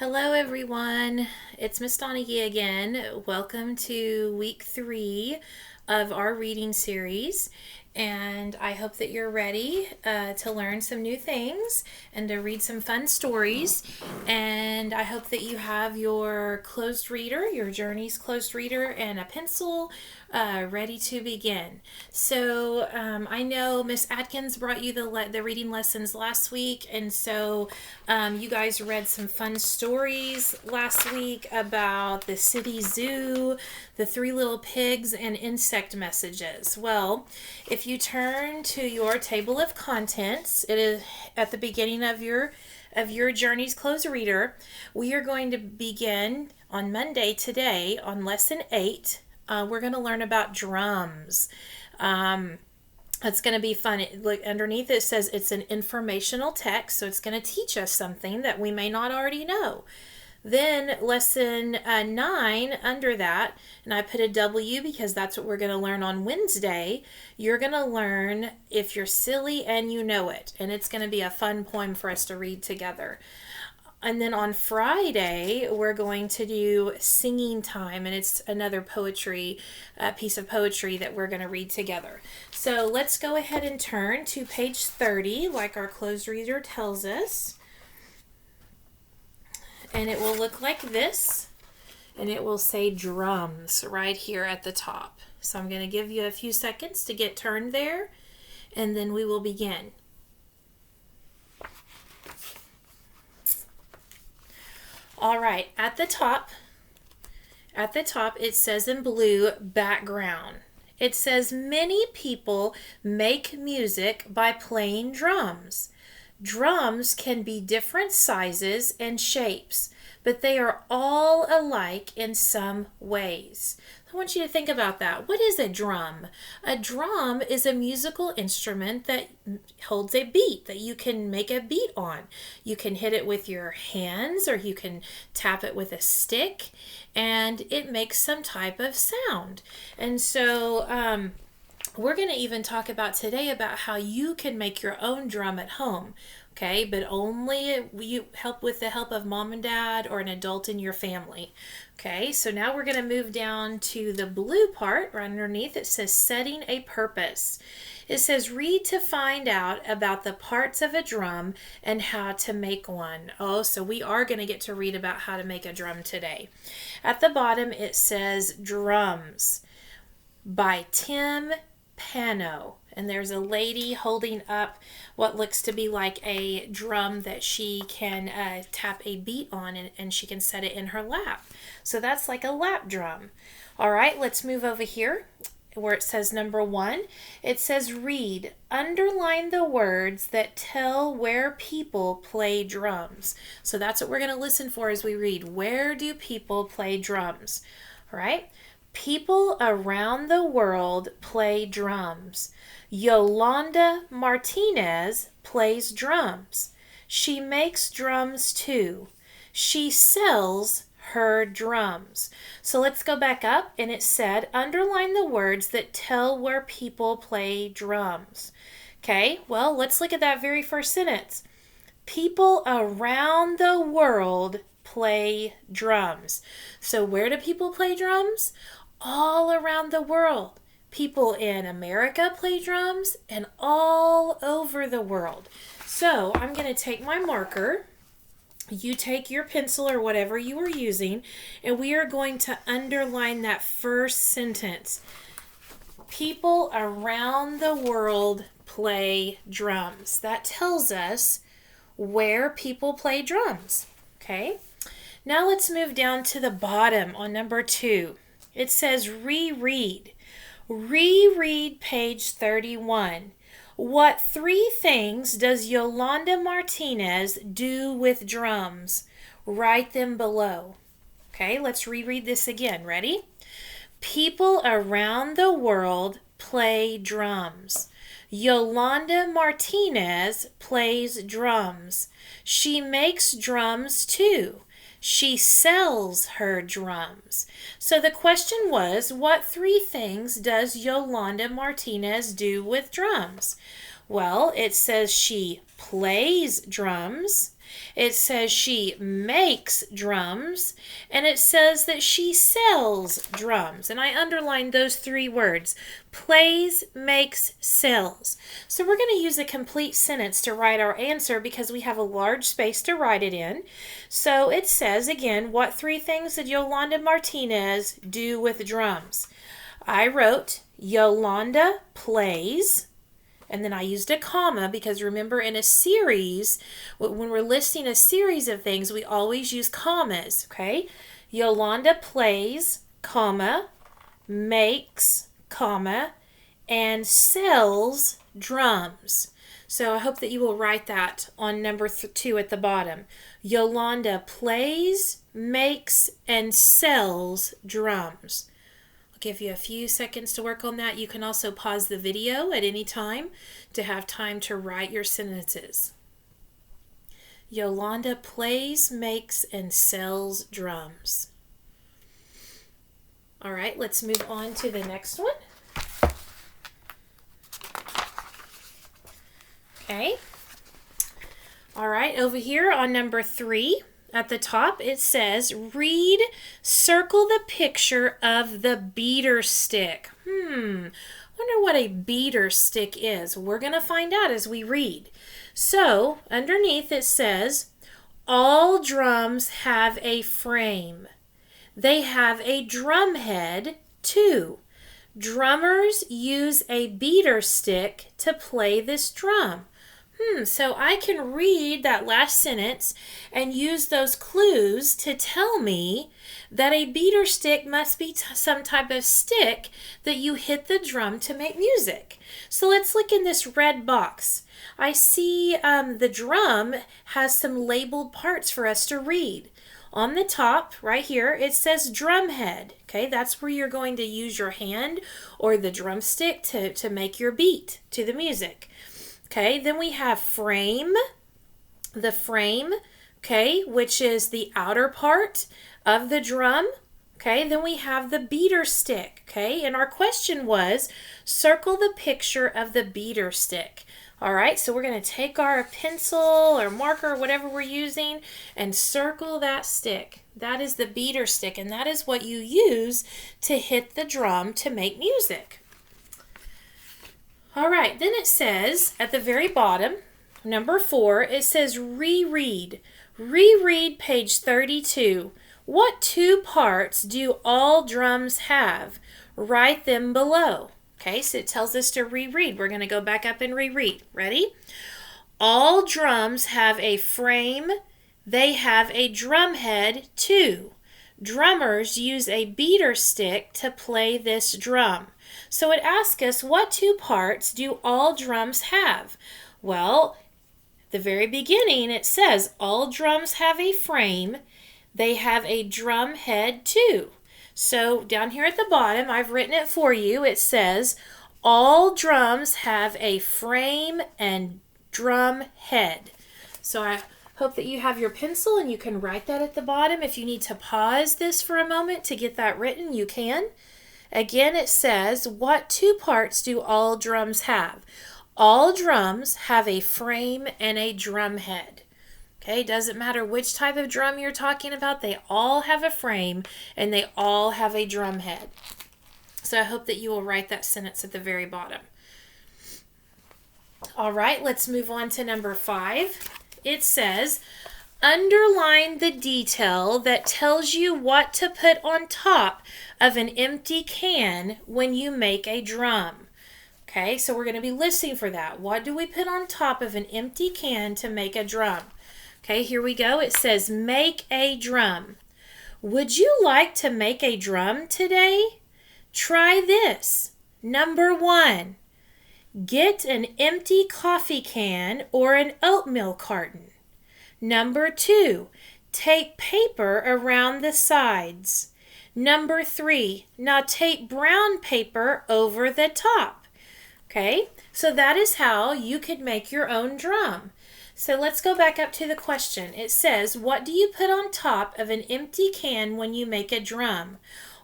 Hello, everyone. It's Miss Donaghey again. Welcome to week 3 of our reading series. And I hope that you're ready to learn some new things and to read some fun stories. And I hope that you have your closed reader, your Journeys closed reader, and a pencil ready to begin. So I know Miss Atkins brought you the reading lessons last week, and so you guys read some fun stories last week about the city zoo, the three little pigs, and insect messages. Well, if you turn to your table of contents, it is at the beginning of your Journey's Closed Reader. We are going to begin on Monday today on lesson 8. We're going to learn about drums. It's going to be fun. Look, underneath it says it's an informational text, so it's going to teach us something that we may not already know. Then lesson 9 under that, and I put a W because that's what we're going to learn on Wednesday. You're going to learn If You're Silly and You Know It, and it's going to be a fun poem for us to read together. And then on Friday, we're going to do singing time, and it's another piece of poetry that we're going to read together. So let's go ahead and turn to page 30, like our closed reader tells us. And it will look like this, and it will say drums right here at the top. So I'm going to give you a few seconds to get turned there, and then we will begin. All right, at the top it says in blue, background. It says many people make music by playing drums. Drums can be different sizes and shapes, but they are all alike in some ways. I want you to think about that. What is a drum? A drum is a musical instrument that holds a beat, that you can make a beat on. You can hit it with your hands, or you can tap it with a stick, and it makes some type of sound. And so we're going to even talk about today about how you can make your own drum at home. Okay, but only you help with the help of mom and dad or an adult in your family. Okay, so now we're going to move down to the blue part. Right underneath it says setting a purpose. It says read to find out about the parts of a drum and how to make one. Oh, so we are going to get to read about how to make a drum today. At the bottom it says Drums by Tim Pano. And there's a lady holding up what looks to be like a drum that she can tap a beat on, and she can set it in her lap. So that's like a lap drum. All right, let's move over here where it says number 1. It says read. Underline the words that tell where people play drums. So that's what we're going to listen for as we read. Where do people play drums? All right. People around the world play drums. Yolanda Martinez plays drums. She makes drums too. She sells her drums. So let's go back up, and it said underline the words that tell where people play drums. Okay, well, let's look at that very first sentence. People around the world play drums. So where do people play drums? All around the world. People in America play drums, and all over the world. So I'm going to take my marker. You take your pencil or whatever you are using, and we are going to underline that first sentence. People around the world play drums. That tells us where people play drums. Okay? Now let's move down to the bottom on number 2. It says reread. Reread page 31. What 3 things does Yolanda Martinez do with drums? Write them below. Okay, let's reread this again. Ready? People around the world play drums. Yolanda Martinez plays drums. She makes drums too. She sells her drums. So the question was, what 3 things does Yolanda Martinez do with drums? Well, it says she plays drums, It says she makes drums, and it says that she sells drums. And I underlined those three words: plays, makes, sells. So we're going to use a complete sentence to write our answer because we have a large space to write it in. So it says again, what three things did Yolanda Martinez do with drums? I wrote Yolanda plays, and then I used a comma because remember, in a series, when we're listing a series of things, we always use commas, okay? Yolanda plays, comma, makes, comma, and sells drums. So I hope that you will write that on number 2 at the bottom. Yolanda plays, makes, and sells drums. Give you a few seconds to work on that. You can also pause the video at any time to have time to write your sentences. Yolanda plays, makes, and sells drums. All right, let's move on to the next one. Okay. All right, over here on number 3, at the top, it says, read, circle the picture of the beater stick. Wonder what a beater stick is. We're going to find out as we read. So, underneath it says, all drums have a frame. They have a drum head, too. Drummers use a beater stick to play this drum. So I can read that last sentence and use those clues to tell me that a beater stick must be some type of stick that you hit the drum to make music. So let's look in this red box. I see the drum has some labeled parts for us to read. On the top, right here, it says drum head. Okay, that's where you're going to use your hand or the drumstick to make your beat to the music. Okay, then we have frame, the frame, okay, which is the outer part of the drum. Okay, then we have the beater stick, okay, and our question was, circle the picture of the beater stick. All right, so we're going to take our pencil or marker, whatever we're using, and circle that stick. That is the beater stick, and that is what you use to hit the drum to make music. All right, then it says at the very bottom, number 4, it says reread. Reread page 32. What 2 parts do all drums have? Write them below. Okay, so it tells us to reread. We're going to go back up and reread. Ready? All drums have a frame. They have a drum head too. Drummers use a beater stick to play this drum. So it asks us, what 2 parts do all drums have? Well, at the very beginning it says all drums have a frame. They have a drum head too. So down here at the bottom, I've written it for you. It says all drums have a frame and drum head. So I hope that you have your pencil and you can write that at the bottom. If you need to pause this for a moment to get that written, you can. Again, it says, what 2 parts do all drums have? All drums have a frame and a drum head. Okay, doesn't matter which type of drum you're talking about, they all have a frame and they all have a drum head. So I hope that you will write that sentence at the very bottom. All right, let's move on to number 5. It says, underline the detail that tells you what to put on top of an empty can when you make a drum. Okay, so we're going to be listening for that. What do we put on top of an empty can to make a drum? Okay, here we go. It says, make a drum. Would you like to make a drum today? Try this. Number 1, get an empty coffee can or an oatmeal carton. Number 2, tape paper around the sides. Number 3, now tape brown paper over the top. Okay, so that is how you could make your own drum. So let's go back up to the question. It says, what do you put on top of an empty can when you make a drum?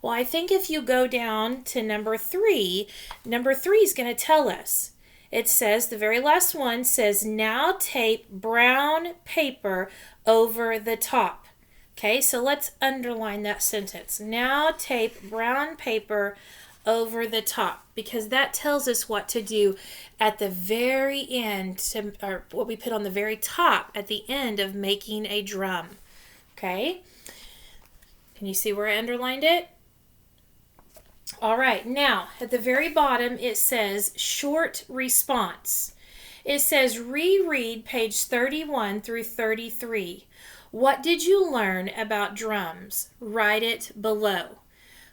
Well, I think if you go down to number 3 is going to tell us. It says, the very last one says, now tape brown paper over the top. Okay, so let's underline that sentence. Now tape brown paper over the top, because that tells us what to do at the very end, or what we put on the very top at the end of making a drum. Okay, can you see where I underlined it? All right, now at the very bottom it says short response. It says reread page 31 through 33. What did you learn about drums? Write it below.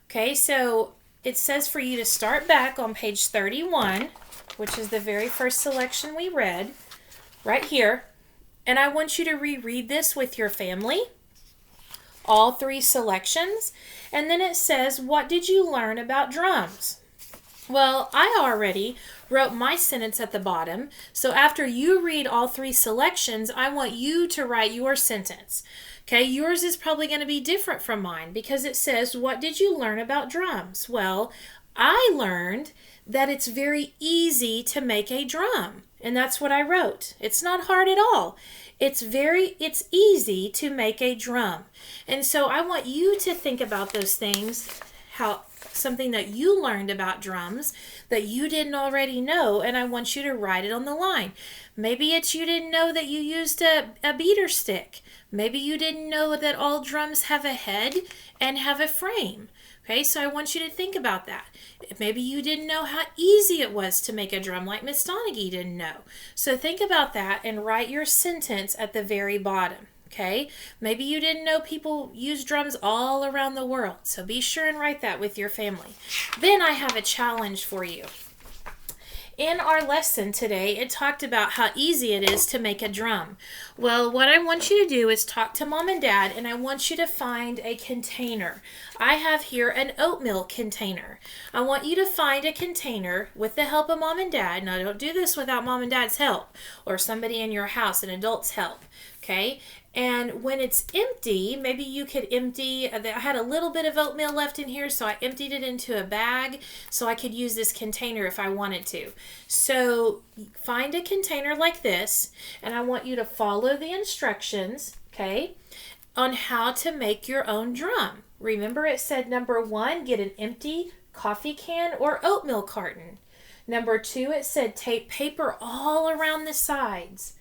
Okay, so it says for you to start back on page 31, which is the very first selection we read, right here. And I want you to reread this with your family, all 3 selections. And then it says, what did you learn about drums? Well, I already wrote my sentence at the bottom. So after you read all 3 selections, I want you to write your sentence. Okay, yours is probably going to be different from mine because it says, what did you learn about drums? Well, I learned that it's very easy to make a drum. And that's what I wrote. It's not hard at all. It's easy to make a drum. And so I want you to think about those things, something that you learned about drums that you didn't already know, and I want you to write it on the line. Maybe it's you didn't know that you used a beater stick. Maybe you didn't know that all drums have a head and have a frame. Okay, so I want you to think about that. Maybe you didn't know how easy it was to make a drum like Miss Donaghey didn't know. So think about that and write your sentence at the very bottom. Okay, maybe you didn't know people use drums all around the world. So be sure and write that with your family. Then I have a challenge for you. In our lesson today, it talked about how easy it is to make a drum. Well, what I want you to do is talk to Mom and Dad, and I want you to find a container. I have here an oatmeal container. I want you to find a container with the help of Mom and Dad. Now, don't do this without Mom and Dad's help or somebody in your house, an adult's help. Okay? And when it's empty, maybe you could empty, I had a little bit of oatmeal left in here, so I emptied it into a bag so I could use this container if I wanted to. So find a container like this, and I want you to follow the instructions, okay, on how to make your own drum. Remember it said number 1, get an empty coffee can or oatmeal carton. Number 2, it said tape paper all around the sides.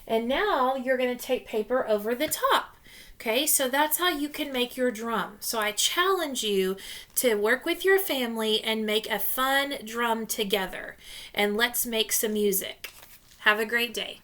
And now you're going to tape paper over the top. Okay, so that's how you can make your drum. So I challenge you to work with your family and make a fun drum together. And let's make some music. Have a great day.